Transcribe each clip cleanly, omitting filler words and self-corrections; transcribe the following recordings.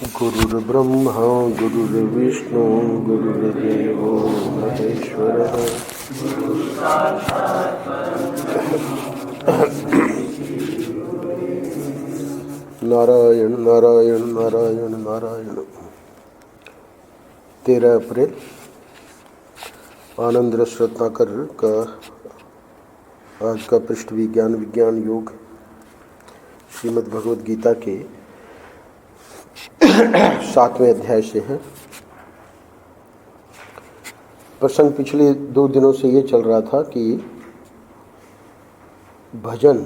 गुरुर्ब्रह्मा गुरुर्विष्णु गुरुर्देवो महेश्वरः। नारायण नारायण नारायण नारायण। 13 अप्रैल आनंद रस रत्नाकर का आज का पृष्ठ विज्ञान योग श्रीमद् भगवद गीता के 7वें अध्याय से है। प्रसंग पिछले 2 दिनों से ये चल रहा था कि भजन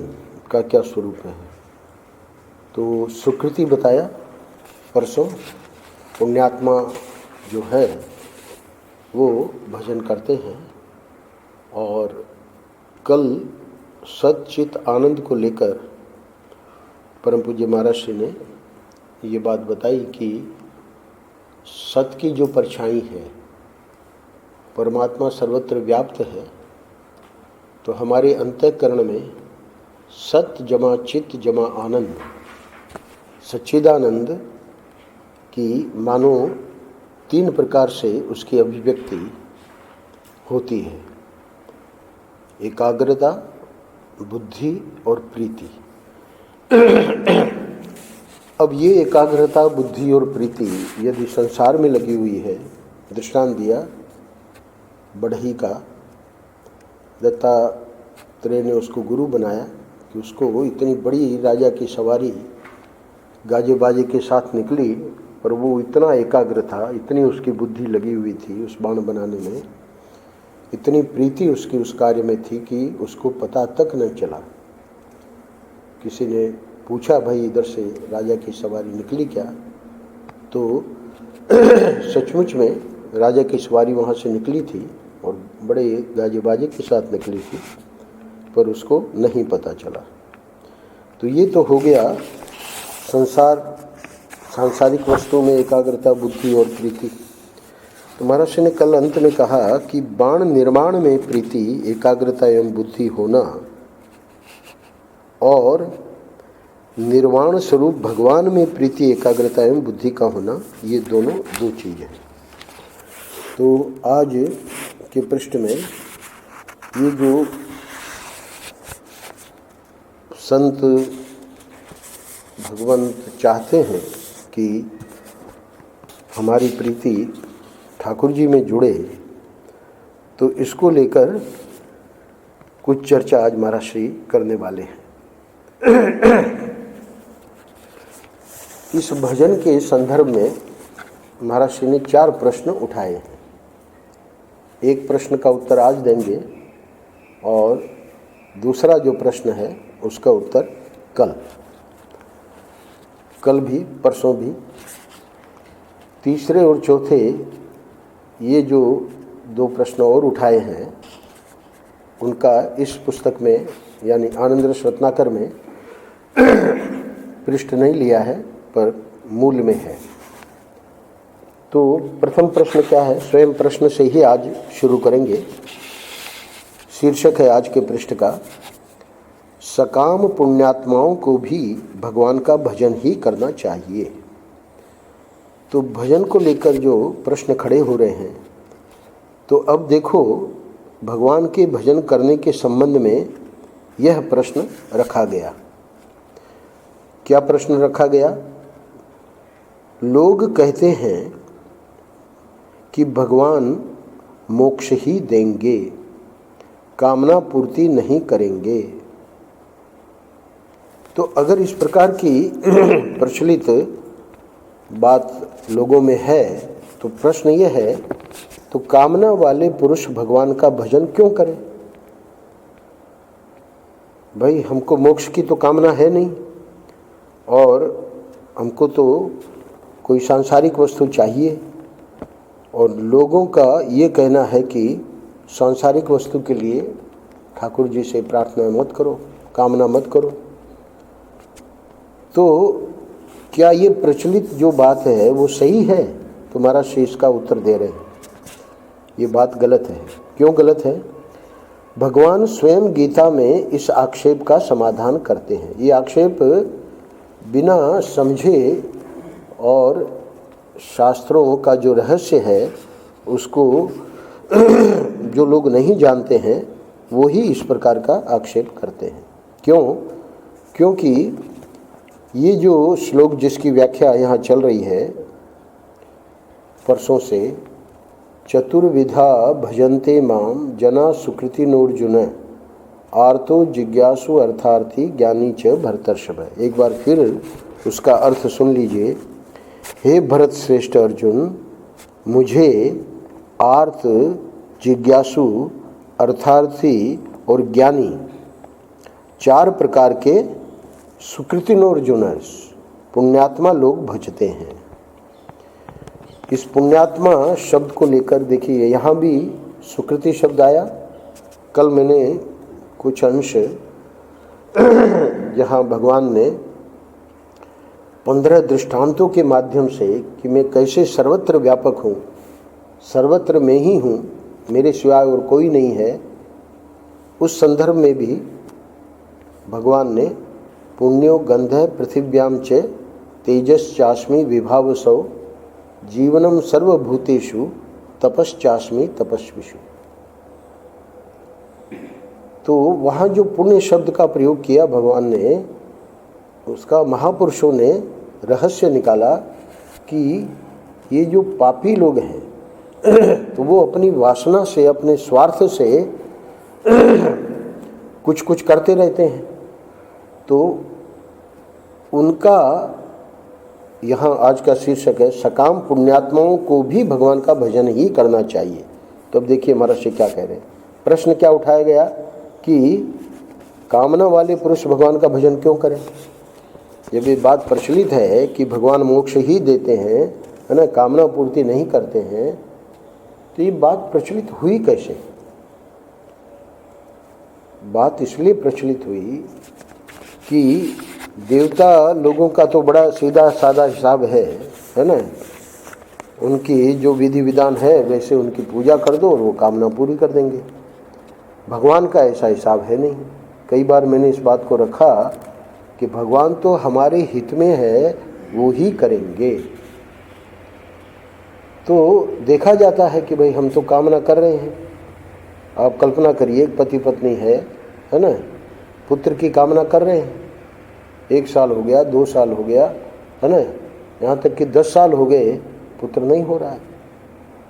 का क्या स्वरूप है। तो सुकृति बताया परसों, पुण्यात्मा जो है वो भजन करते हैं, और कल सच्चित आनंद को लेकर परम पूज्य महाराज श्री ने ये बात बताई कि सत की जो परछाई है, परमात्मा सर्वत्र व्याप्त है, तो हमारे अंतःकरण में सत जमा चित्त जमा आनंद, सच्चिदानंद की मानो 3 प्रकार से उसकी अभिव्यक्ति होती है। एकाग्रता, बुद्धि और प्रीति। अब ये एकाग्रता, बुद्धि और प्रीति यदि संसार में लगी हुई है, दृष्टांत दिया बढ़ई का, दत्तात्रेय ने उसको गुरु बनाया कि उसको वो इतनी बड़ी राजा की सवारी गाजे बाजे के साथ निकली, पर वो इतना एकाग्र था, इतनी उसकी बुद्धि लगी हुई थी उस बाण बनाने में, इतनी प्रीति उसकी उस कार्य में थी कि उसको पता तक न चला। किसी ने पूछा, भाई इधर से राजा की सवारी निकली क्या? तो सचमुच में राजा की सवारी वहाँ से निकली थी और बड़े गाजे बाजे के साथ निकली थी, पर उसको नहीं पता चला। तो ये तो हो गया सांसारिक वस्तुओं में एकाग्रता, बुद्धि और प्रीति। तो महाराज ने कल अंत में कहा कि बाण निर्माण में प्रीति, एकाग्रता एवं बुद्धि होना और निर्वाण स्वरूप भगवान में प्रीति, एकाग्रता एवं बुद्धि का होना, ये दोनों 2 चीज़ हैं। तो आज के पृष्ठ में ये जो संत भगवंत चाहते हैं कि हमारी प्रीति ठाकुर जी में जुड़े, तो इसको लेकर कुछ चर्चा आज महाराज श्री करने वाले हैं। इस भजन के संदर्भ में महाराज श्री ने 4 प्रश्न उठाए हैं। एक प्रश्न का उत्तर आज देंगे और दूसरा जो प्रश्न है उसका उत्तर कल भी, परसों भी। तीसरे और चौथे ये जो 2 प्रश्न और उठाए हैं, उनका इस पुस्तक में यानी आनंद रस रत्नाकर में पृष्ठ नहीं लिया है, पर मूल में है। तो प्रथम प्रश्न क्या है, स्वयं प्रश्न से ही आज शुरू करेंगे। शीर्षक है आज के पृष्ठ का, सकाम पुण्यात्माओं को भी भगवान का भजन ही करना चाहिए। तो भजन को लेकर जो प्रश्न खड़े हो रहे हैं, तो अब देखो भगवान के भजन करने के संबंध में यह प्रश्न रखा गया। क्या प्रश्न रखा गया? लोग कहते हैं कि भगवान मोक्ष ही देंगे, कामना पूर्ति नहीं करेंगे। तो अगर इस प्रकार की प्रचलित बात लोगों में है, तो प्रश्न यह है, तो कामना वाले पुरुष भगवान का भजन क्यों करें? भाई हमको मोक्ष की तो कामना है नहीं, और हमको तो कोई सांसारिक वस्तु चाहिए, और लोगों का ये कहना है कि सांसारिक वस्तु के लिए ठाकुर जी से प्रार्थना मत करो, कामना मत करो। तो क्या ये प्रचलित जो बात है वो सही है? तो महाराज श्री इसका उत्तर दे रहे हैं, ये बात गलत है। क्यों गलत है? भगवान स्वयं गीता में इस आक्षेप का समाधान करते हैं। ये आक्षेप बिना समझे और शास्त्रों का जो रहस्य है उसको जो लोग नहीं जानते हैं वो ही इस प्रकार का आक्षेप करते हैं। क्यों? क्योंकि ये जो श्लोक जिसकी व्याख्या यहाँ चल रही है परसों से, चतुर्विधा भजन्ते माम जना सुकृतिनोर्जुन आर्तो जिज्ञासु अर्थार्थी ज्ञानी च भरतर्षभ। एक बार फिर उसका अर्थ सुन लीजिए। हे भरत श्रेष्ठ अर्जुन, मुझे आर्त, जिज्ञासु, अर्थार्थी और ज्ञानी 4 प्रकार के सुकृतिनोर्जुनर्स पुण्यात्मा लोग भजते हैं। इस पुण्यात्मा शब्द को लेकर देखिए, यहाँ भी सुकृति शब्द आया। कल मैंने कुछ अंश जहाँ भगवान ने 15 दृष्टांतों के माध्यम से कि मैं कैसे सर्वत्र व्यापक हूँ, सर्वत्र में ही हूँ, मेरे सिवाय और कोई नहीं है, उस संदर्भ में भी भगवान ने पुण्यो गंधः पृथिव्याम च तेजश्चास्मि विभावसौ जीवनम सर्वभूतेषु तपश्चास्मि तपस्विषु। तो वहाँ जो पुण्य शब्द का प्रयोग किया भगवान ने, उसका महापुरुषों ने रहस्य निकाला कि ये जो पापी लोग हैं तो वो अपनी वासना से, अपने स्वार्थ से कुछ कुछ करते रहते हैं। तो उनका यहाँ आज का शीर्षक है सकाम पुण्यात्माओं को भी भगवान का भजन ही करना चाहिए। तो अब देखिए महर्षि क्या कह रहे हैं। प्रश्न क्या उठाया गया कि कामना वाले पुरुष भगवान का भजन क्यों करें? जब ये बात प्रचलित है कि भगवान मोक्ष ही देते हैं, है ना, कामना पूर्ति नहीं करते हैं, तो ये बात प्रचलित हुई कैसे? बात इसलिए प्रचलित हुई कि देवता लोगों का तो बड़ा सीधा साधा हिसाब है ना। उनकी जो विधि विधान है वैसे उनकी पूजा कर दो और वो कामना पूरी कर देंगे। भगवान का ऐसा हिसाब है नहीं। कई बार मैंने इस बात को रखा कि भगवान तो हमारे हित में है, वो ही करेंगे। तो देखा जाता है कि भाई हम तो कामना कर रहे हैं। आप कल्पना करिए, एक पति पत्नी है ना, पुत्र की कामना कर रहे हैं। 1 साल हो गया, 2 साल हो गया, है ना, यहाँ तक कि 10 साल हो गए, पुत्र नहीं हो रहा है।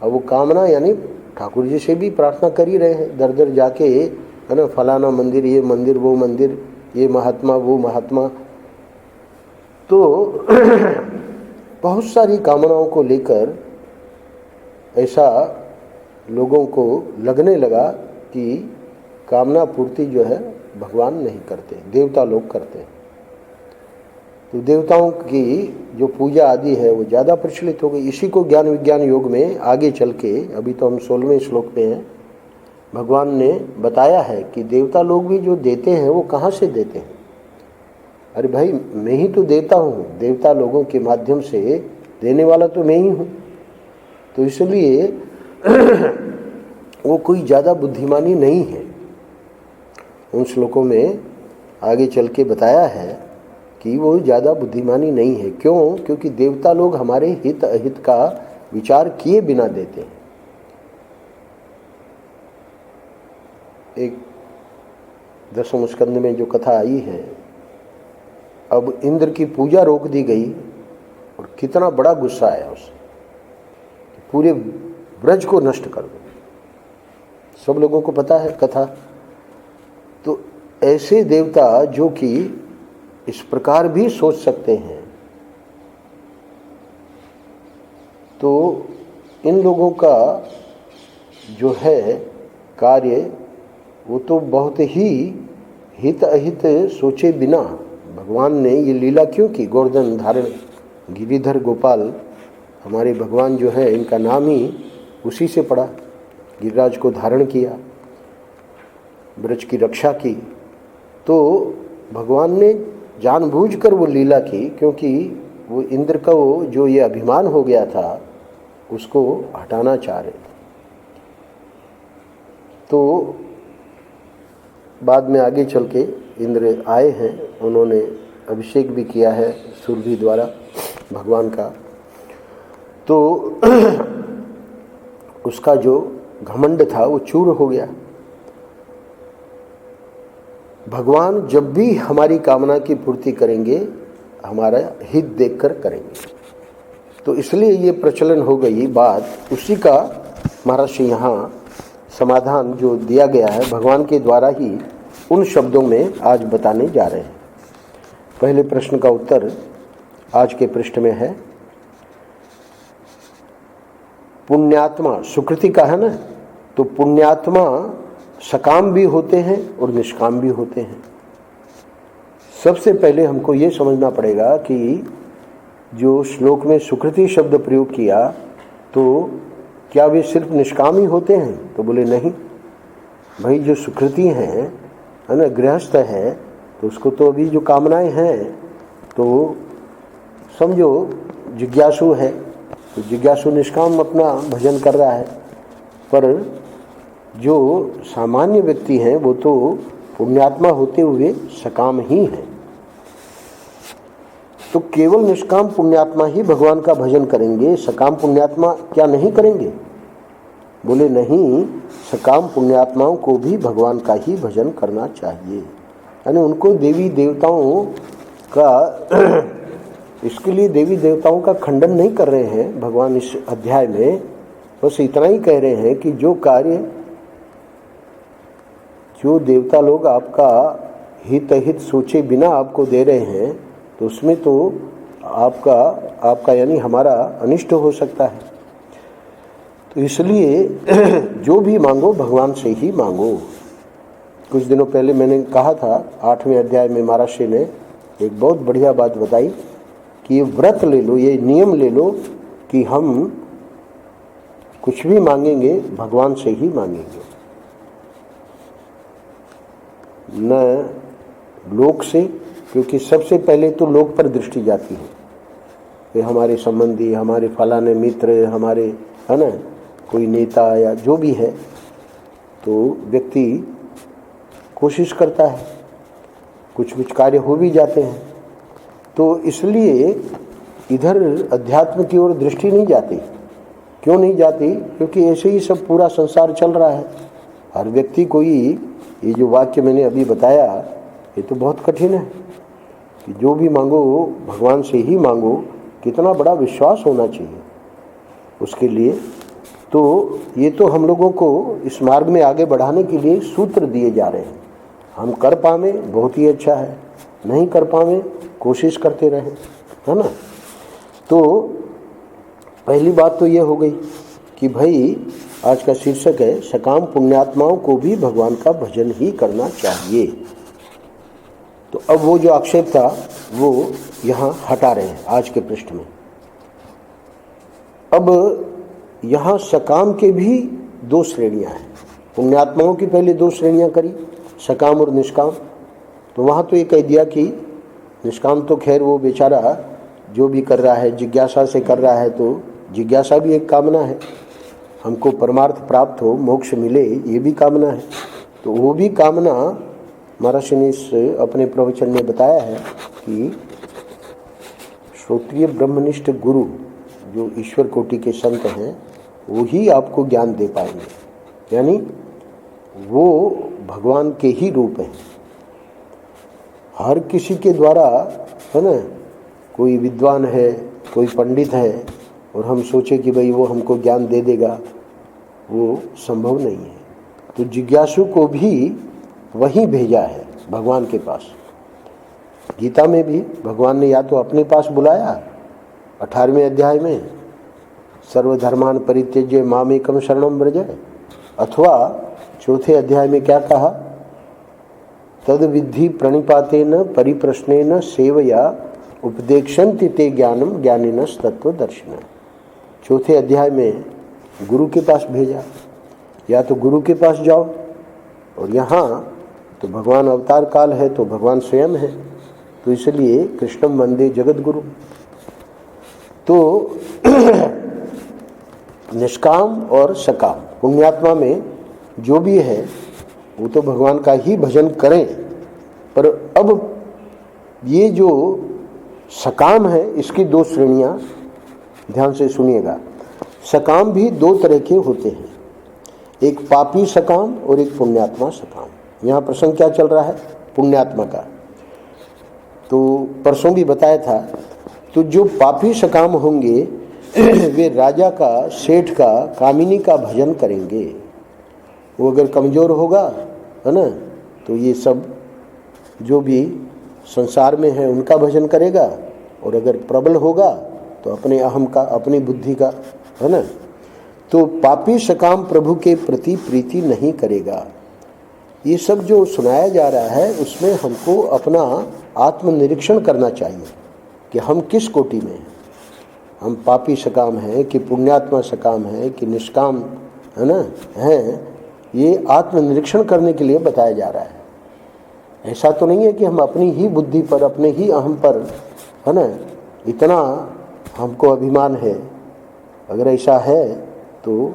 अब वो कामना यानी ठाकुर जी से भी प्रार्थना कर ही रहे हैं, दर दर जाके, है ना, फलाना मंदिर, ये मंदिर, वो मंदिर, ये महात्मा, वो महात्मा। तो बहुत सारी कामनाओं को लेकर ऐसा लोगों को लगने लगा कि कामना पूर्ति जो है भगवान नहीं करते, देवता लोग करते हैं। तो देवताओं की जो पूजा आदि है वो ज़्यादा प्रचलित हो गई। इसी को ज्ञान विज्ञान योग में आगे चल के, अभी तो हम 16वें श्लोक पे हैं, भगवान ने बताया है कि देवता लोग भी जो देते हैं वो कहाँ से देते हैं। अरे भाई, मैं ही तो देता हूँ, देवता लोगों के माध्यम से देने वाला तो मैं ही हूँ। तो इसलिए वो कोई ज़्यादा बुद्धिमानी नहीं है। उन श्लोकों में आगे चल के बताया है कि वो ज़्यादा बुद्धिमानी नहीं है। क्यों? क्योंकि देवता लोग हमारे हित अहित का विचार किए बिना देते हैं। एक 10वें स्कंद में जो कथा आई है, अब इंद्र की पूजा रोक दी गई और कितना बड़ा गुस्सा आया उसे, पूरे ब्रज को नष्ट कर दो। सब लोगों को पता है कथा। तो ऐसे देवता जो कि इस प्रकार भी सोच सकते हैं, तो इन लोगों का जो है कार्य वो तो बहुत ही हित अहित सोचे बिना भगवान ने ये लीला क्यों की। गोवर्धन धारण, गिरिधर गोपाल हमारे भगवान जो है, इनका नाम ही उसी से पड़ा। गिरिराज को धारण किया, ब्रज की रक्षा की। तो भगवान ने जानबूझकर वो लीला की, क्योंकि वो इंद्र का वो जो ये अभिमान हो गया था उसको हटाना चाह रहे थे। तो बाद में आगे चल के इंद्र आए हैं, उन्होंने अभिषेक भी किया है सुरभि द्वारा। भगवान का, तो उसका जो घमंड था वो चूर हो गया। भगवान जब भी हमारी कामना की पूर्ति करेंगे हमारा हित देखकर करेंगे। तो इसलिए ये प्रचलन हो गई बात, उसी का महर्षि यहाँ समाधान जो दिया गया है भगवान के द्वारा ही उन शब्दों में आज बताने जा रहे हैं। पहले प्रश्न का उत्तर आज के पृष्ठ में है। पुण्यात्मा सुकृति का है ना, तो पुण्यात्मा सकाम भी होते हैं और निष्काम भी होते हैं। सबसे पहले हमको ये समझना पड़ेगा कि जो श्लोक में सुकृति शब्द प्रयोग किया तो क्या वे सिर्फ निष्काम ही होते हैं? तो बोले नहीं भाई, जो सुकृति हैं है ना, गृहस्थ है, तो उसको तो अभी जो कामनाएं हैं तो समझो जिज्ञासु है, तो जिज्ञासु निष्काम अपना भजन कर रहा है। पर जो सामान्य व्यक्ति हैं वो तो पुण्यात्मा होते हुए सकाम ही हैं। तो केवल निष्काम पुण्यात्मा ही भगवान का भजन करेंगे, सकाम पुण्यात्मा क्या नहीं करेंगे? बोले नहीं, सकाम पुण्यात्माओं को भी भगवान का ही भजन करना चाहिए। यानी उनको देवी देवताओं का इसके लिए देवी देवताओं का खंडन नहीं कर रहे हैं भगवान इस अध्याय में। बस इतना ही कह रहे हैं कि जो कार्य जो देवता लोग आपका हित सोचे बिना आपको दे रहे हैं तो उसमें तो आपका यानी हमारा अनिष्ट हो सकता है। तो इसलिए जो भी मांगो भगवान से ही मांगो। कुछ दिनों पहले मैंने कहा था 8वें अध्याय में महाराज ने एक बहुत बढ़िया बात बताई कि ये व्रत ले लो, ये नियम ले लो कि हम कुछ भी मांगेंगे भगवान से ही मांगेंगे, न लोक से। क्योंकि सबसे पहले तो लोक पर दृष्टि जाती है कि हमारे संबंधी, हमारे फलाने मित्र, हमारे है ना कोई नेता या जो भी है, तो व्यक्ति कोशिश करता है, कुछ कार्य हो भी जाते हैं। तो इसलिए इधर अध्यात्म की ओर दृष्टि नहीं जाती। क्यों नहीं जाती? क्योंकि ऐसे ही सब पूरा संसार चल रहा है। हर व्यक्ति कोई, ये जो वाक्य मैंने अभी बताया ये तो बहुत कठिन है कि जो भी मांगो भगवान से ही मांगो। कितना बड़ा विश्वास होना चाहिए उसके लिए। तो ये तो हम लोगों को इस मार्ग में आगे बढ़ाने के लिए सूत्र दिए जा रहे हैं। हम कर पावे बहुत ही अच्छा है, नहीं कर पावे कोशिश करते रहें, है ना। तो पहली बात तो ये हो गई कि भाई आज का शीर्षक है सकाम पुण्यात्माओं को भी भगवान का भजन ही करना चाहिए। तो अब वो जो आक्षेप था वो यहाँ हटा रहे हैं आज के पृष्ठ में। अब यहाँ सकाम के भी दो श्रेणियाँ हैं। पुण्यात्माओं की पहले दो श्रेणियाँ करी, सकाम और निष्काम। तो वहाँ तो ये कह दिया कि निष्काम तो खैर वो बेचारा जो भी कर रहा है जिज्ञासा से कर रहा है, तो जिज्ञासा भी एक कामना है, हमको परमार्थ प्राप्त हो, मोक्ष मिले, ये भी कामना है। तो वो भी कामना महाराज ने इस अपने प्रवचन में बताया है कि श्रोत्रिय ब्रह्मनिष्ठ गुरु जो ईश्वर कोटि के संत हैं वो ही आपको ज्ञान दे पाएंगे। यानी वो भगवान के ही रूप हैं। हर किसी के द्वारा, है ना, कोई विद्वान है, कोई पंडित है और हम सोचे कि भाई वो हमको ज्ञान दे देगा, वो संभव नहीं है। तो जिज्ञासु को भी वहीं भेजा है भगवान के पास। गीता में भी भगवान ने या तो अपने पास बुलाया 18वें अध्याय में सर्वधर्मान परित्यज्य मामेकम शरणम व्रज, अथवा 4थे अध्याय में क्या कहा, तद विद्धि प्रणिपातेन परिप्रश्नेन सेवया उपदेक्षन्ति ते ज्ञानम ज्ञानिनस् तत्वदर्शिनः। 4थे अध्याय में गुरु के पास भेजा, या तो गुरु के पास जाओ, और यहाँ तो भगवान अवतार काल है तो भगवान स्वयं है, तो इसलिए कृष्णम वंदे जगत गुरु। तो निष्काम और सकाम पुण्यात्मा में जो भी है वो तो भगवान का ही भजन करें। पर अब ये जो सकाम है, इसकी दो श्रेणियां ध्यान से सुनिएगा। सकाम भी दो तरह के होते हैं, एक पापी सकाम और एक पुण्यात्मा सकाम। यहाँ प्रसंग क्या चल रहा है? पुण्यात्मा का। तो परसों भी बताया था, तो जो पापी सकाम होंगे वे राजा का, सेठ का, कामिनी का भजन करेंगे। वो अगर कमजोर होगा, है ना, तो ये सब जो भी संसार में है उनका भजन करेगा, और अगर प्रबल होगा तो अपने अहम का, अपनी बुद्धि का, है ना। तो पापी सकाम प्रभु के प्रति प्रीति नहीं करेगा। ये सब जो सुनाया जा रहा है उसमें हमको अपना आत्मनिरीक्षण करना चाहिए कि हम किस कोटि में हैं। हम पापी सकाम हैं कि पुण्यात्मा सकाम हैं कि निष्काम, है ना, हैं। ये आत्मनिरीक्षण करने के लिए बताया जा रहा है। ऐसा तो नहीं है कि हम अपनी ही बुद्धि पर, अपने ही अहम पर, है ना, इतना हमको अभिमान है। अगर ऐसा है तो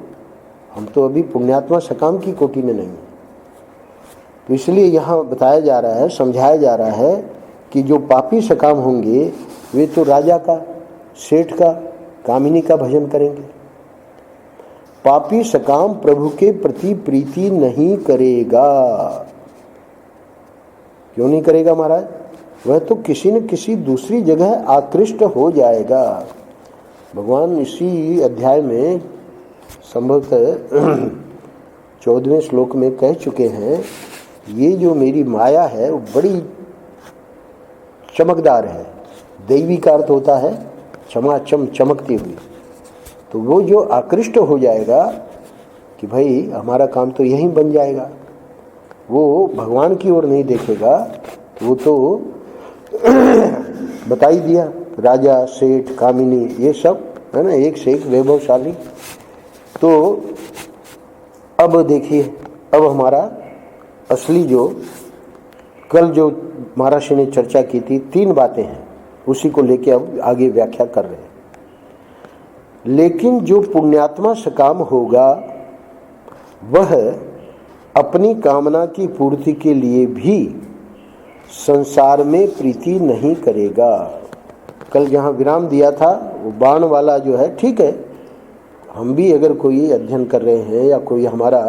हम तो अभी पुण्यात्मा सकाम की कोटि में नहीं हैं। तो इसलिए यहाँ बताया जा रहा है, समझाया जा रहा है कि जो पापी सकाम होंगे वे तो राजा का, सेठ का, कामिनी का भजन करेंगे। पापी सकाम प्रभु के प्रति प्रीति नहीं करेगा। क्यों नहीं करेगा महाराज? वह तो किसी न किसी दूसरी जगह आकृष्ट हो जाएगा। भगवान इसी अध्याय में संभवतः 14वें श्लोक में कह चुके हैं, ये जो मेरी माया है वो बड़ी चमकदार है। दैवी का अर्थ होता है चमाचम, चमकती हुई। तो वो जो आकृष्ट हो जाएगा कि भाई हमारा काम तो यहीं बन जाएगा, वो भगवान की ओर नहीं देखेगा। वो तो बता ही दिया, राजा, सेठ, कामिनी, ये सब, है ना, एक से एक वैभवशाली। तो अब देखिए, अब हमारा असली जो कल जो महाराज ने चर्चा की थी, 3 बातें हैं, उसी को लेके अब आगे व्याख्या कर रहे हैं। लेकिन जो पुण्यात्मा सकाम होगा वह अपनी कामना की पूर्ति के लिए भी संसार में प्रीति नहीं करेगा। कल जहाँ विराम दिया था वो बाण वाला जो है, ठीक है, हम भी अगर कोई अध्ययन कर रहे हैं या कोई हमारा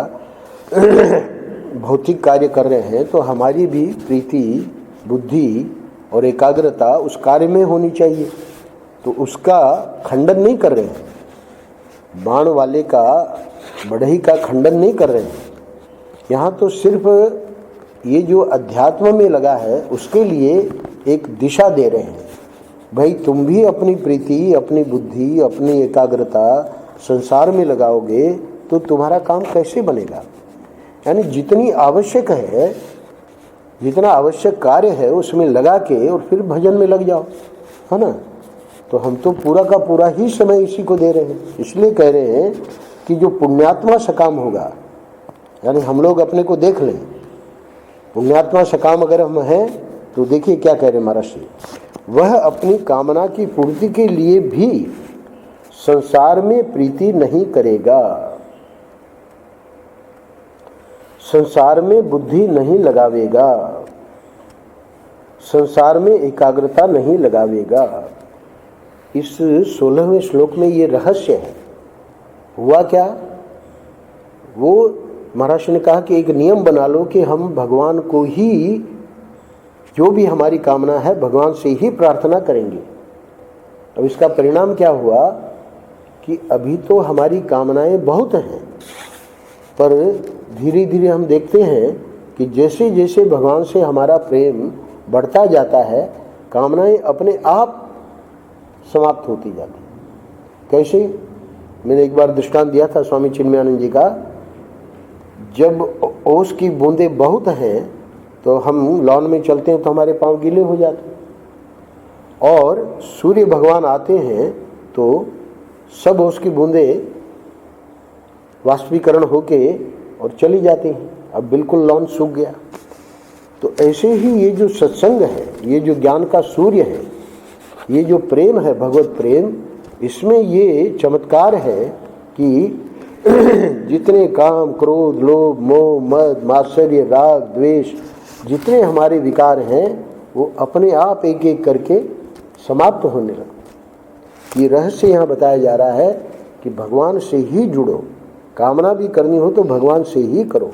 भौतिक कार्य कर रहे हैं तो हमारी भी प्रीति, बुद्धि और एकाग्रता उस कार्य में होनी चाहिए। तो उसका खंडन नहीं कर रहे हैं, बाण वाले का, बढ़ई का खंडन नहीं कर रहे हैं। यहाँ तो सिर्फ ये जो अध्यात्म में लगा है उसके लिए एक दिशा दे रहे हैं। भाई तुम भी अपनी प्रीति, अपनी बुद्धि, अपनी एकाग्रता संसार में लगाओगे तो तुम्हारा काम कैसे बनेगा। यानी जितनी आवश्यक है, जितना आवश्यक कार्य है उसमें लगा के और फिर भजन में लग जाओ, है ना। तो हम तो पूरा का पूरा ही समय इसी को दे रहे हैं। इसलिए कह रहे हैं कि जो पुण्यात्मा सकाम होगा, यानी हम लोग अपने को देख लें, पुण्यात्मा सकाम अगर हम हैं तो देखिए क्या कह रहे महाराज जी, वह अपनी कामना की पूर्ति के लिए भी संसार में प्रीति नहीं करेगा, संसार में बुद्धि नहीं लगावेगा, संसार में एकाग्रता नहीं लगावेगा। इस 16वें श्लोक में ये रहस्य है। हुआ क्या? वो महाराज ने कहा कि एक नियम बना लो कि हम भगवान को ही, जो भी हमारी कामना है भगवान से ही प्रार्थना करेंगे। अब इसका परिणाम क्या हुआ कि अभी तो हमारी कामनाएं बहुत हैं, पर धीरे धीरे हम देखते हैं कि जैसे जैसे भगवान से हमारा प्रेम बढ़ता जाता है, कामनाएं अपने आप समाप्त होती जाती। कैसे? मैंने एक बार दृष्टांत दिया था स्वामी चिन्मयानंद जी का। जब ओस की बूंदें बहुत हैं तो हम लॉन में चलते हैं तो हमारे पांव गीले हो जाते हैं, और सूर्य भगवान आते हैं तो सब ओस की बूंदें वाष्पीकरण होके और चली जाती हैं। अब बिल्कुल लॉन सूख गया। तो ऐसे ही ये जो सत्संग है, ये जो ज्ञान का सूर्य है, ये जो प्रेम है, भगवत प्रेम, इसमें ये चमत्कार है कि जितने काम, क्रोध, लोभ, मोह, मद, मात्सर्य, राग, द्वेष, जितने हमारे विकार हैं वो अपने आप एक एक करके समाप्त होने लगता। ये रहस्य यहाँ बताया जा रहा है कि भगवान से ही जुड़ो, कामना भी करनी हो तो भगवान से ही करो।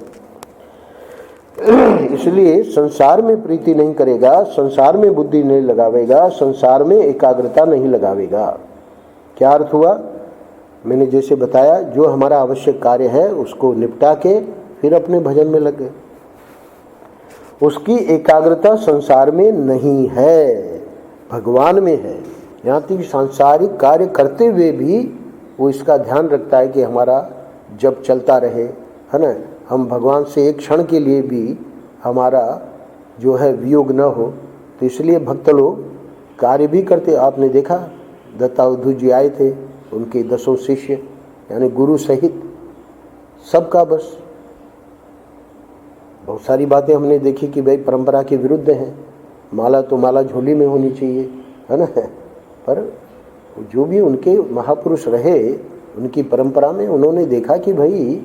इसलिए संसार में प्रीति नहीं करेगा, संसार में बुद्धि नहीं लगावेगा, संसार में एकाग्रता नहीं लगावेगा। क्या अर्थ हुआ? मैंने जैसे बताया, जो हमारा आवश्यक कार्य है उसको निपटा के फिर अपने भजन में लग गए। उसकी एकाग्रता संसार में नहीं है, भगवान में है। यहाँ तक सांसारिक कार्य करते हुए भी वो इसका ध्यान रखता है कि हमारा जब चलता रहे, है ना, हम भगवान से एक क्षण के लिए भी हमारा जो है वियोग न हो। तो इसलिए भक्त लोग कार्य भी करते। आपने देखा दत्तावधू जी आए थे, उनके 10 शिष्य यानी गुरु सहित सबका बस बहुत सारी बातें हमने देखी कि भाई परंपरा के विरुद्ध हैं। माला तो माला झोली में होनी चाहिए, है ना, पर जो भी उनके महापुरुष रहे उनकी परंपरा में उन्होंने देखा कि भाई,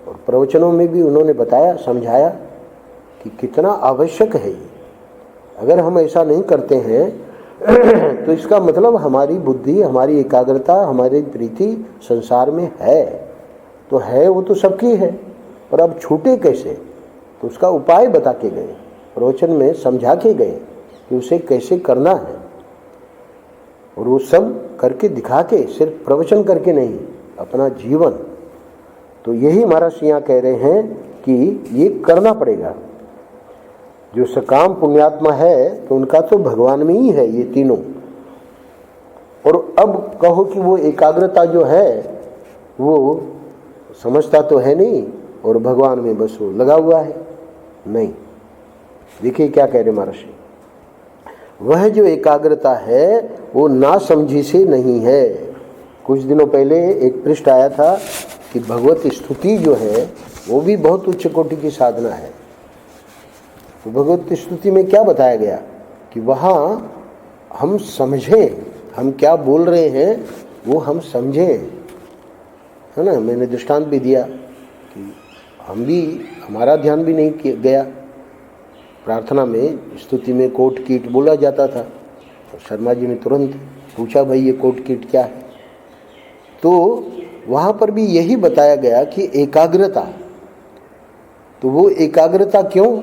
और प्रवचनों में भी उन्होंने बताया, समझाया कि कितना आवश्यक है ये। अगर हम ऐसा नहीं करते हैं तो इसका मतलब हमारी बुद्धि, हमारी एकाग्रता, हमारी प्रीति संसार में है तो है, वो तो सबकी है, पर अब छूटे कैसे? तो उसका उपाय बता के गए, प्रवचन में समझा के गए कि उसे कैसे करना है, और वो सब करके दिखा के, सिर्फ प्रवचन करके नहीं, अपना जीवन। तो यही महाराज यहाँ कह रहे हैं कि ये करना पड़ेगा। जो सकाम पुण्यात्मा है तो उनका तो भगवान में ही है ये तीनों। और अब कहो कि वो एकाग्रता जो है वो समझता तो है नहीं और भगवान में बस वो लगा हुआ है, नहीं। देखिए क्या कह रहे महाराज, वह जो एकाग्रता है वो ना समझी से नहीं है। कुछ दिनों पहले एक पृष्ठ आया था कि भगवत स्तुति जो है वो भी बहुत उच्च कोटि की साधना है। तो भगवत स्तुति में क्या बताया गया कि वहाँ हम समझें, हम क्या बोल रहे हैं वो हम समझें, है ना। मैंने दृष्टांत भी दिया कि हम भी, हमारा ध्यान भी नहीं गया। प्रार्थना में, स्तुति में कोट कीट बोला जाता था, तो शर्मा जी ने तुरंत पूछा भाई ये कोट कीट क्या है। तो वहाँ पर भी यही बताया गया कि एकाग्रता, तो वो एकाग्रता क्यों?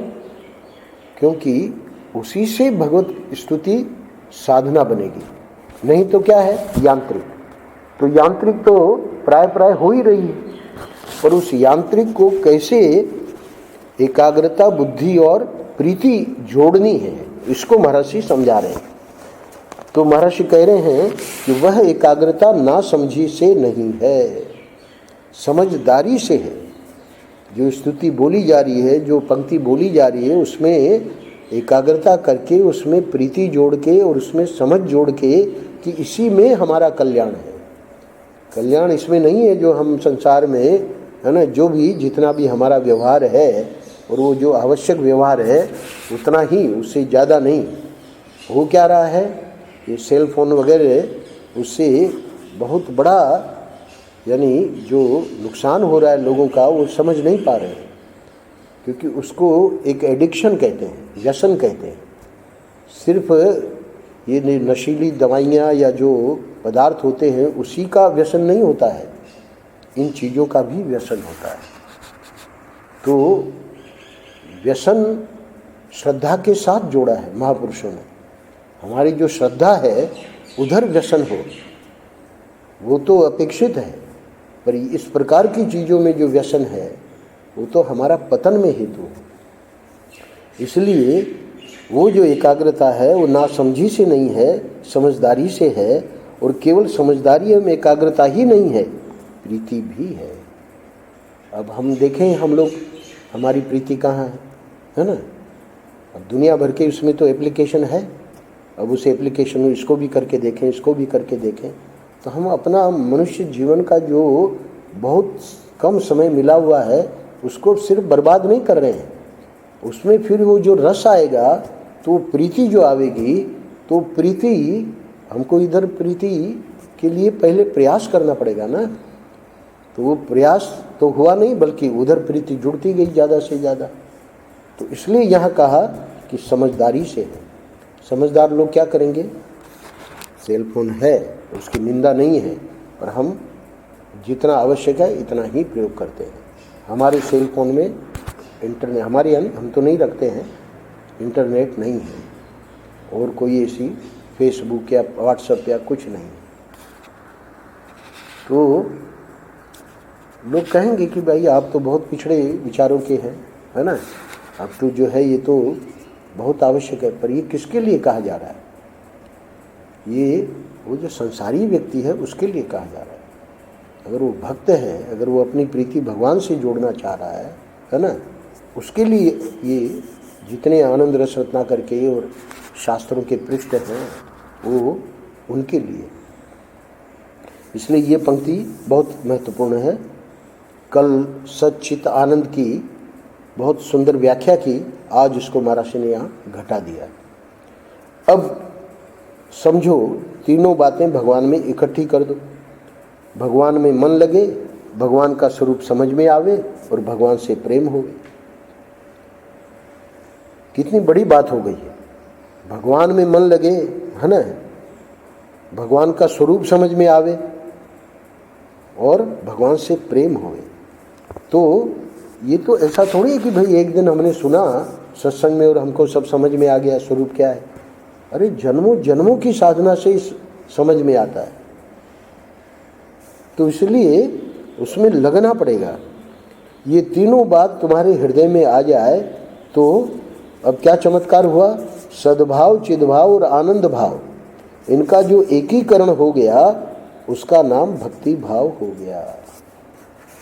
क्योंकि उसी से भगवत स्तुति साधना बनेगी, नहीं तो क्या है, यांत्रिक। तो यांत्रिक तो प्राय प्राय हो ही रही है, पर उस यांत्रिक को कैसे एकाग्रता, बुद्धि और प्रीति जोड़नी है, इसको महर्षि समझा रहे हैं। तो महर्षि कह रहे हैं कि वह एकाग्रता ना समझी से नहीं है, समझदारी से है। जो स्तुति बोली जा रही है, जो पंक्ति बोली जा रही है, उसमें एकाग्रता करके, उसमें प्रीति जोड़ के और उसमें समझ जोड़ के कि इसी में हमारा कल्याण है। कल्याण इसमें नहीं है जो हम संसार में, है ना, जो भी जितना भी हमारा व्यवहार है और वो जो आवश्यक व्यवहार है उतना ही, उससे ज़्यादा नहीं। हो क्या रहा है, ये सेल फोन वगैरह, उससे बहुत बड़ा यानी जो नुकसान हो रहा है लोगों का, वो समझ नहीं पा रहे हैं, क्योंकि उसको एक एडिक्शन कहते हैं, व्यसन कहते हैं। सिर्फ ये नशीली दवाइयाँ या जो पदार्थ होते हैं उसी का व्यसन नहीं होता है, इन चीज़ों का भी व्यसन होता है। तो व्यसन श्रद्धा के साथ जोड़ा है महापुरुषों ने। हमारी जो श्रद्धा है उधर व्यसन हो, वो तो अपेक्षित है, पर इस प्रकार की चीज़ों में जो व्यसन है वो तो हमारा पतन में हेतु है। इसलिए वो जो एकाग्रता है वो नासमझी से नहीं है, समझदारी से है। और केवल समझदारी में एकाग्रता ही नहीं है, प्रीति भी है। अब हम देखें, हम लोग, हमारी प्रीति कहाँ है ना। अब दुनिया भर के उसमें तो एप्लीकेशन है, अब उस एप्लीकेशन में इसको भी करके देखें, इसको भी करके देखें, तो हम अपना मनुष्य जीवन का जो बहुत कम समय मिला हुआ है उसको सिर्फ बर्बाद नहीं कर रहे हैं। उसमें फिर वो जो रस आएगा, तो प्रीति जो आवेगी, तो प्रीति हमको इधर प्रीति के लिए पहले प्रयास करना पड़ेगा ना। तो वो प्रयास तो हुआ नहीं, बल्कि उधर प्रीति जुड़ती गई ज़्यादा से ज़्यादा। तो इसलिए यहाँ कहा कि समझदारी से है। समझदार लोग क्या करेंगे, सेल फोन है, उसकी निंदा नहीं है, पर हम जितना आवश्यक है इतना ही प्रयोग करते हैं। हमारे सेल फोन में इंटरनेट, हमारे यानी हम तो नहीं रखते हैं, इंटरनेट नहीं है और कोई ऐसी फेसबुक या व्हाट्सएप या कुछ नहीं। तो लोग कहेंगे कि भाई आप तो बहुत पिछड़े विचारों के हैं, है ना, अब तो जो है ये तो बहुत आवश्यक है। पर ये किसके लिए कहा जा रहा है? ये वो जो संसारी व्यक्ति है उसके लिए कहा जा रहा है। अगर वो भक्त है, अगर वो अपनी प्रीति भगवान से जोड़ना चाह रहा है ना, उसके लिए ये जितने आनंद रस रत्ना करके और शास्त्रों के पृष्ठ हैं वो उनके लिए। इसलिए ये पंक्ति बहुत महत्वपूर्ण है। कल सच्चित आनंद की बहुत सुंदर व्याख्या की, आज उसको महाराज ने यहाँ घटा दिया। अब समझो तीनों बातें भगवान में इकट्ठी कर दो। भगवान में मन लगे, भगवान का स्वरूप समझ में आवे और भगवान से प्रेम हो। कितनी बड़ी बात हो गई है। भगवान में मन लगे, है ना, भगवान का स्वरूप समझ में आवे और भगवान से प्रेम होवे। तो ये तो ऐसा थोड़ी है कि भाई एक दिन हमने सुना सत्संग में और हमको सब समझ में आ गया स्वरूप क्या है। अरे जन्मों जन्मों की साधना से इस समझ में आता है। तो इसलिए उसमें लगना पड़ेगा। ये तीनों बात तुम्हारे हृदय में आ जाए तो अब क्या चमत्कार हुआ? सद्भाव, चिद्भाव और आनंद भाव, इनका जो एकीकरण हो गया उसका नाम भक्ति भाव हो गया।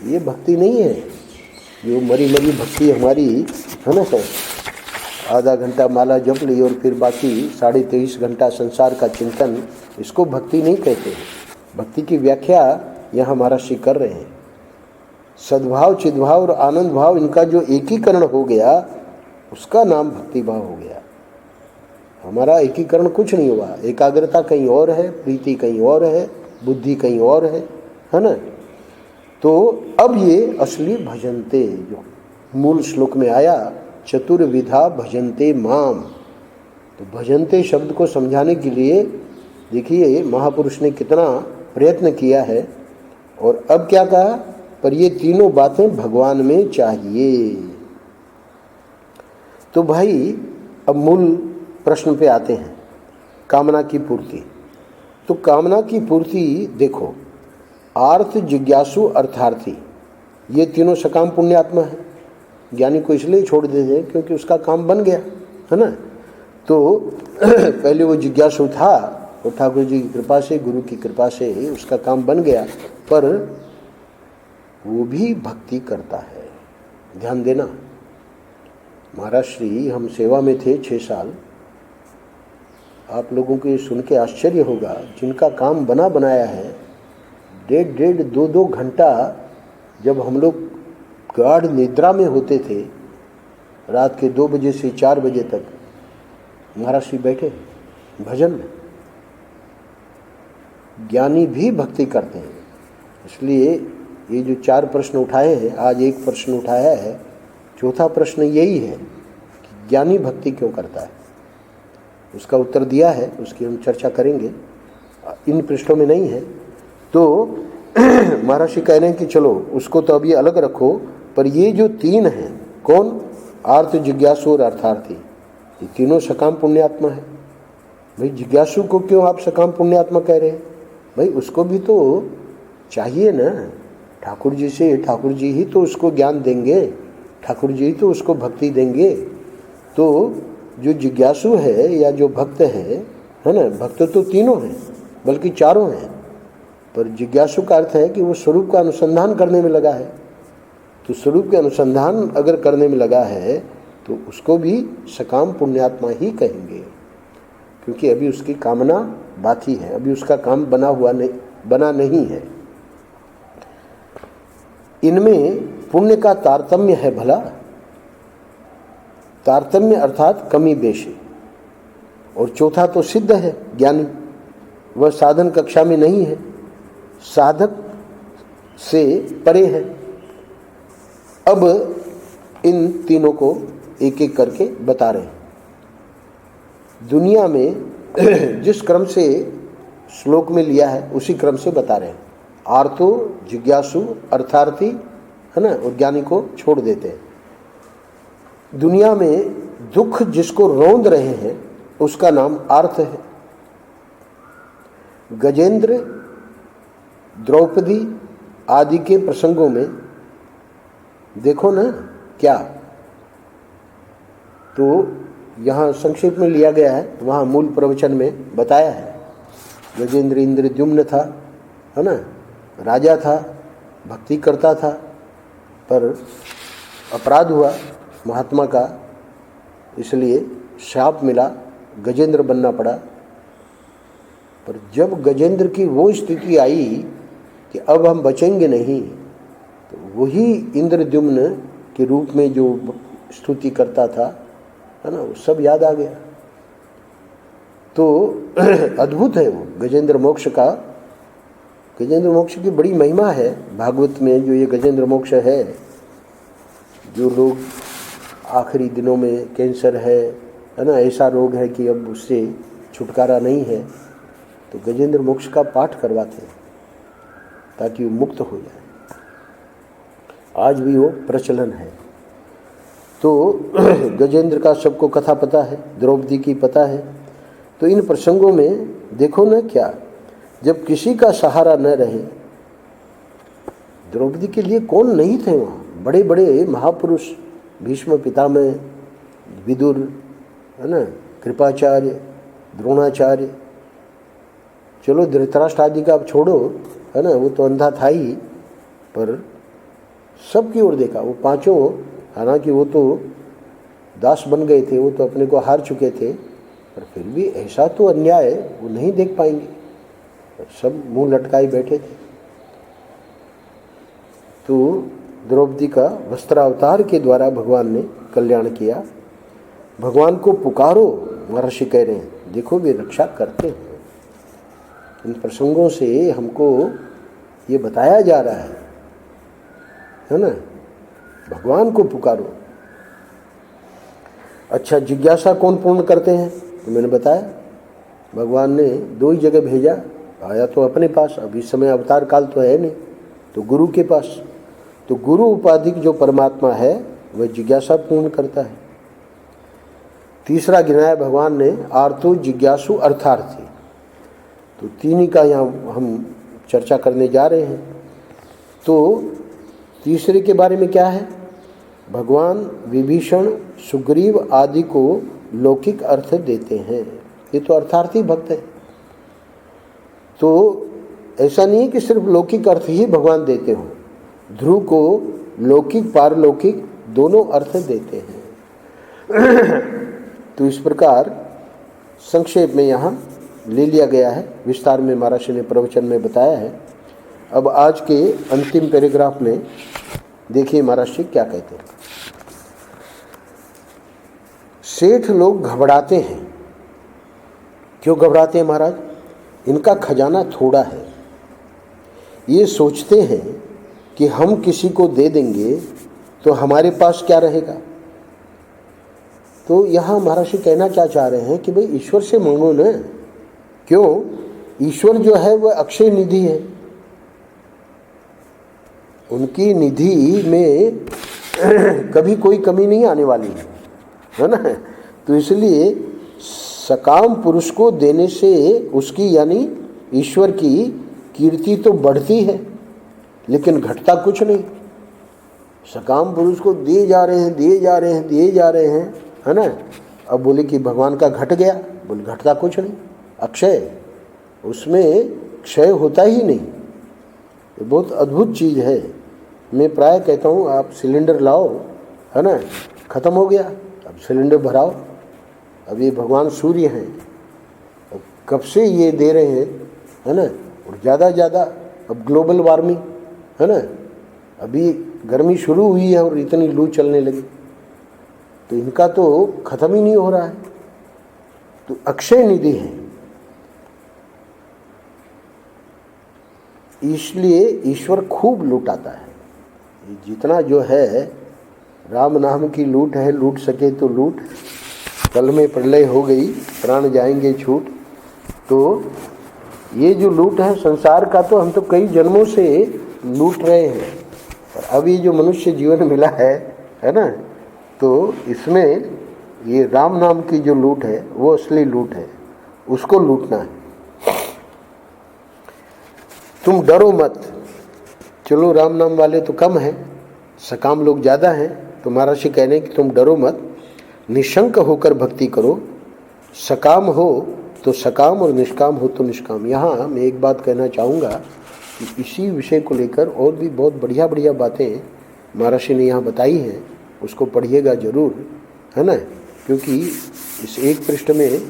ये भक्ति नहीं है जो मरी मरी भक्ति हमारी, है ना सर, आधा घंटा माला जप ली और फिर बाकी 23.5 घंटा संसार का चिंतन, इसको भक्ति नहीं कहते। भक्ति की व्याख्या यहाँ महाराज श्री कर रहे हैं। सद्भाव, चिद्भाव और आनंद भाव, इनका जो एकीकरण हो गया उसका नाम भक्ति भाव हो गया। हमारा एकीकरण कुछ नहीं हुआ, एकाग्रता कहीं और है, प्रीति कहीं और है, बुद्धि कहीं और है ना। तो अब ये असली भजनते, जो मूल श्लोक में आया, चतुर्विधा भजनते माम, तो भजनते शब्द को समझाने के लिए देखिए महापुरुष ने कितना प्रयत्न किया है। और अब क्या कहा? पर ये तीनों बातें भगवान में चाहिए। तो भाई अब मूल प्रश्न पे आते हैं, कामना की पूर्ति। तो कामना की पूर्ति देखो, आर्थ, जिज्ञासु, अर्थार्थी, ये तीनों सकाम पुण्यात्मा है। ज्ञानी को इसलिए छोड़ देते हैं क्योंकि उसका काम बन गया, है ना। तो पहले वो जिज्ञासु था और ठाकुर जी की कृपा से, गुरु की कृपा से उसका काम बन गया, पर वो भी भक्ति करता है। ध्यान देना, महाराज श्री हम सेवा में थे 6 साल। आप लोगों को ये सुन के आश्चर्य होगा, जिनका काम बना बनाया है, 1.5 2 घंटा जब हम लोग गाढ़ निद्रा में होते थे, रात के 2 बजे से 4 बजे तक महाराज श्री बैठे भजन में। ज्ञानी भी भक्ति करते हैं। इसलिए ये जो 4 प्रश्न उठाए हैं, आज एक प्रश्न उठाया है, चौथा प्रश्न यही है कि ज्ञानी भक्ति क्यों करता है। उसका उत्तर दिया है, उसकी हम चर्चा करेंगे, इन पृष्ठों में नहीं है। तो महाराज जी कह रहे हैं कि चलो उसको तो अभी अलग रखो, पर ये जो 3 हैं, कौन? आर्थ, जिज्ञासु और अर्थार्थी, ये तीनों सकाम पुण्यात्मा है। भाई जिज्ञासु को क्यों आप सकाम पुण्यात्मा कह रहे हैं? भाई उसको भी तो चाहिए ना, ठाकुर जी से, ठाकुर जी ही तो उसको ज्ञान देंगे, ठाकुर जी ही तो उसको भक्ति देंगे। तो जो जिज्ञासु है या जो भक्त है ना, भक्त तो तीनों हैं बल्कि 4 हैं, पर जिज्ञासु का अर्थ है कि वो स्वरूप का अनुसंधान करने में लगा है। तो स्वरूप के अनुसंधान अगर करने में लगा है तो उसको भी सकाम पुण्यात्मा ही कहेंगे, क्योंकि अभी उसकी कामना बाकी है, अभी उसका काम बना नहीं है। इनमें पुण्य का तारतम्य है भला, तारतम्य अर्थात कमी बेशी। और चौथा तो सिद्ध है, ज्ञानी, वह साधन कक्षा में नहीं है, साधक से परे है। अब इन तीनों को एक एक करके बता रहे हैं। दुनिया में जिस क्रम से श्लोक में लिया है उसी क्रम से बता रहे हैं। आर्तो जिज्ञासु अर्थार्थी है ना, और ज्ञानी को छोड़ देते हैं। दुनिया में दुख जिसको रौंद रहे हैं उसका नाम आर्थ है। गजेंद्र द्रौपदी आदि के प्रसंगों में देखो ना क्या, तो यहाँ संक्षेप में लिया गया है, वहाँ मूल प्रवचन में बताया है। गजेंद्र इंद्रद्युम्न था, है ना, राजा था, भक्ति करता था, पर अपराध हुआ महात्मा का, इसलिए शाप मिला, गजेंद्र बनना पड़ा। पर जब गजेंद्र की वो स्थिति आई कि अब हम बचेंगे नहीं, तो वही इंद्रद्युम्न के रूप में जो स्तुति करता था, है ना, वो सब याद आ गया। तो अद्भुत है वो गजेंद्र मोक्ष का। गजेंद्र मोक्ष की बड़ी महिमा है भागवत में। जो ये गजेंद्र मोक्ष है, जो लोग आखिरी दिनों में कैंसर है ना, ऐसा रोग है कि अब उससे छुटकारा नहीं है, तो गजेंद्र मोक्ष का पाठ करवाते हैं ताकि वो मुक्त हो जाए। आज भी वो प्रचलन है। तो गजेंद्र का सबको कथा पता है, द्रौपदी की पता है। तो इन प्रसंगों में देखो ना क्या, जब किसी का सहारा न रहे, द्रौपदी के लिए कौन नहीं थे वहाँ, बड़े बड़े महापुरुष, भीष्म पितामह, विदुर, है ना, कृपाचार्य, द्रोणाचार्य, चलो धृतराष्ट्र आदि का आप छोड़ो, है ना, वो तो अंधा था ही, पर सबकी ओर देखा। वो पांचों, हालांकि वो तो दास बन गए थे, वो तो अपने को हार चुके थे, पर फिर भी ऐसा तो अन्याय वो नहीं देख पाएंगे, सब मुंह लटकाए बैठे थे। तो द्रौपदी का वस्त्रावतार के द्वारा भगवान ने कल्याण किया। भगवान को पुकारो, महर्षि कह रहे हैं, देखो वे रक्षा करते हैं। इन प्रसंगों से हमको ये बताया जा रहा है ना, भगवान को पुकारो। अच्छा, जिज्ञासा कौन पूर्ण करते हैं? तो मैंने बताया, भगवान ने दो ही जगह भेजा, आया तो अपने पास, अब इस समय अवतार काल तो है नहीं, तो गुरु के पास। तो गुरु उपाधिक जो परमात्मा है वह जिज्ञासा पूर्ण करता है। तीसरा गिनाया भगवान ने, आर्तो जिज्ञासु अर्थार्थी। तो तीन ही का यहाँ हम चर्चा करने जा रहे हैं। तो तीसरे के बारे में क्या है? भगवान विभीषण, सुग्रीव आदि को लौकिक अर्थ देते हैं। ये तो अर्थार्थी भक्त है। तो ऐसा नहीं है कि सिर्फ लौकिक अर्थ ही भगवान देते हों, ध्रुव को लौकिक पारलौकिक दोनों अर्थ देते हैं। तो इस प्रकार संक्षेप में यहाँ ले लिया गया है, विस्तार में महर्षि ने प्रवचन में बताया है। अब आज के अंतिम पैराग्राफ में देखिए महर्षि क्या कहते हैं। सेठ लोग घबराते हैं। क्यों घबराते हैं महाराज? इनका खजाना थोड़ा है। ये सोचते हैं कि हम किसी को दे देंगे तो हमारे पास क्या रहेगा। तो यहाँ महर्षि कहना क्या चाह रहे हैं कि भाई ईश्वर से मांगो ना। क्यों? ईश्वर जो है वह अक्षय निधि है, उनकी निधि में कभी कोई कमी नहीं आने वाली है ना। तो इसलिए सकाम पुरुष को देने से उसकी यानी ईश्वर की कीर्ति तो बढ़ती है, लेकिन घटता कुछ नहीं। सकाम पुरुष को दिए जा रहे हैं, दिए जा रहे हैं, दिए जा रहे हैं, है ना। अब बोले कि भगवान का घट गया, बोले घटता कुछ नहीं, अक्षय, उसमें क्षय होता ही नहीं। ये बहुत अद्भुत चीज़ है। मैं प्राय कहता हूँ आप सिलेंडर लाओ, है ना, ख़त्म हो गया, अब सिलेंडर भराओ। अब ये भगवान सूर्य हैं, अब कब से ये दे रहे हैं, है ना, और ज़्यादा अब ग्लोबल वार्मिंग, है ना, अभी गर्मी शुरू हुई है और इतनी लू चलने लगी, तो इनका तो ख़त्म ही नहीं हो रहा है। तो अक्षय निधि है, इसलिए ईश्वर खूब लूटाता है। जितना जो है राम नाम की लूट है, लूट सके तो लूट। कल में प्रलय हो गई, प्राण जाएंगे छूट। तो ये जो लूट है संसार का, तो हम तो कई जन्मों से लूट रहे हैं, और अभी जो मनुष्य जीवन मिला है ना, तो इसमें ये राम नाम की जो लूट है वो असली लूट है, उसको लूटना है। तुम डरो मत। चलो राम नाम वाले तो कम हैं, सकाम लोग ज़्यादा हैं, तो महर्षि कह रहे हैं कि तुम डरो मत, निशंक होकर भक्ति करो, सकाम हो तो सकाम और निष्काम हो तो निष्काम। यहाँ मैं एक बात कहना चाहूँगा कि इसी विषय को लेकर और भी बहुत बढ़िया बढ़िया बातें महर्षि ने यहाँ बताई हैं, उसको पढ़िएगा ज़रूर, है ना, क्योंकि इस एक पृष्ठ में,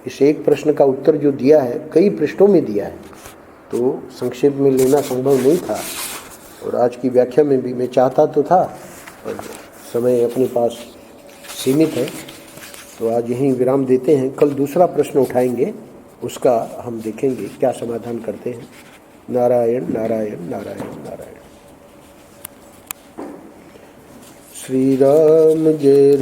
इस एक प्रश्न का उत्तर जो दिया है कई पृष्ठों में दिया है, तो संक्षेप में लेना संभव नहीं था। और आज की व्याख्या में भी मैं चाहता तो था, और समय अपने पास सीमित है, तो आज यहीं विराम देते हैं। कल दूसरा प्रश्न उठाएंगे, उसका हम देखेंगे क्या समाधान करते हैं। नारायण नारायण नारायण नारायण। श्री राम जय।